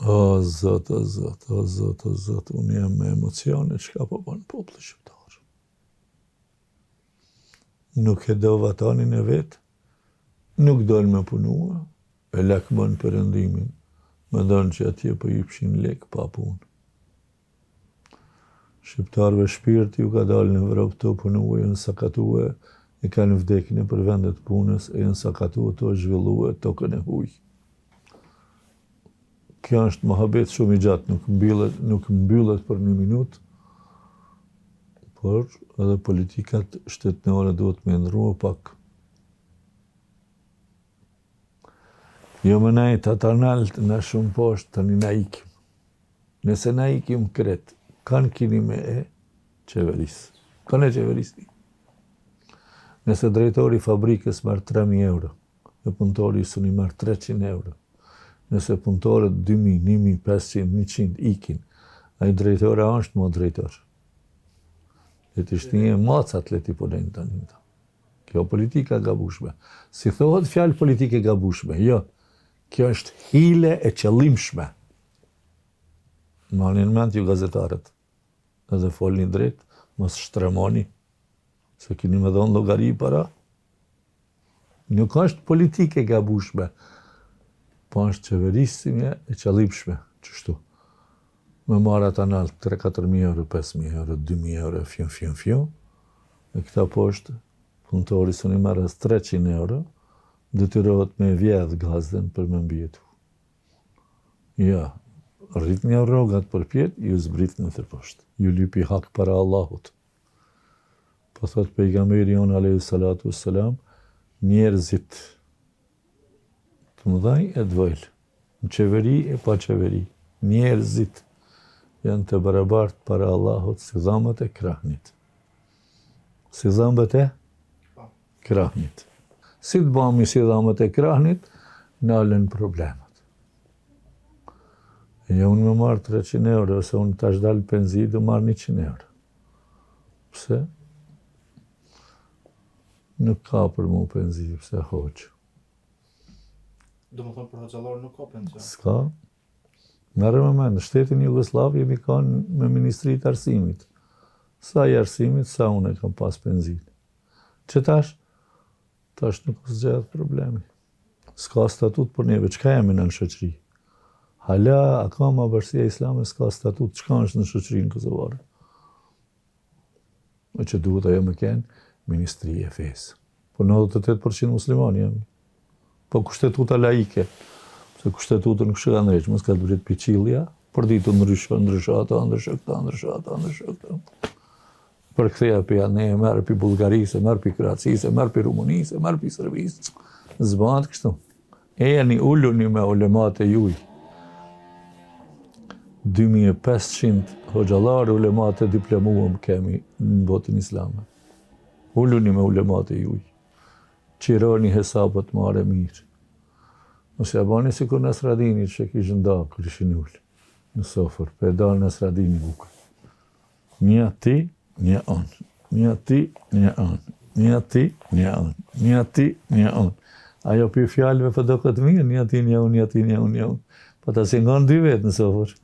O Zot, unë jam me emocione çka po bën populli shqiptar. Nuk e do vatanin e vet, nuk dojnë me punua, e lakmon perëndimin, me ndonë që atje po jipshin lek pa punë. Shqiptarëve shpirti ju ka dalë në Evropë të punua, janë sakatue, e kanë vdekjen për vendet punës, e janë sakatue të zhvillue tokën e huj. Kjo është mohabet shumë i gjatë, nuk mbyllet për një minutë, por edhe politikat shtetënore duhet me ndrua pak. Jo më najt ata nalt na shumë poshtë, tani na ikim. Nëse na ikim kret, kanë kini me e qeverisë. Kanë e qeverisë. Nëse drejtori fabrikës marrë 3.000 euro, e punëtori suni marrë 300 euro, nëse punëtorët 2.000, 1.000, 500, 100 ikin, a i drejtora është mo drejtor. E të shtinje macat le ti punojnë tani. Kjo politika gabushme. Si thohet fjalë politike gabushme, jo. Kjo është hile e qëllimshme. Mani në ment ju gazetarët, edhe folni drejt, mos shtremoni, se kini me dhonë llogari para. Nuk është politike gabushme, po është qeverisje e qëllimshme, qështu. Me marrë ata naltë 3-4.000 euro, 5.000 euro, 2.000 euro, fion, e këta poshtë, punëtori suni marrës 300 euro, detyrohet me vjedh gazden për me mbjetu. Ja, rritni rrogat për pjetë, ju zbritni të poshtë. Ju lypi hak para Allahut. Po thot pejgamberi jon alayhi salatu wassalam, njerëzit të mëdhaj e të vogël, në qeveri e pa qeveri, njerëzit janë të barabartë para Allahut si dhambët e krahnit. Si dhambët e krahnit. Si të bëmi si dhambët e krahnit, nalen problemet. E unë me marrë 300 euro, ose unë tash dalë penzi, du marrë 100 euro. Pse? Nuk ka për mu penzi, pse hoqë. Do më thonë për hoxhallar nuk ka penzi? S'ka. Merë me menë, shtetin Jugoslav jemi kanë me Ministritë Arsimit. Sa i arsimit, sa unë e kam pas penzin. Që tash nuk zgjedh problemi. S'ka statut për neve, çka jemi në shoqëri? Hala, akoma bashkia islame s'ka statut, çka është në shoqërinë kosovare? O që duhet ajo me kenë Ministri e Fesë. Po 98% muslimani jemi. Po kushtetuta laike. Se kushtetutën kështë ka ndreqë, mos ka të brit piqilja, për ditë ndryshata. Për këtheja për janë, merë për Bulgarisë, merë për Kroacisë, merë për Rumunisë, merë për Serbisë. Zbanë kështu. E janë ulluni me ulemat e juj. 2500 hoxhallar ulemat e diplomuam kemi në botën islame. Ulluni me ulemat e juj. Qironi hesabët mare mirë. Nëse ja bani si kur Nasradini që kishë nda kër ishin ullë në sofër, për e dalë Nasradini bukë. Një ti, një anë. Një ti, një anë. Një ti, një anë. Një ti, një anë. Ajo për fjallëve për do këtë mirë, një ti, një unë, një ti, një unë, një unë. Po ta si nga në 2 vetë në sofër.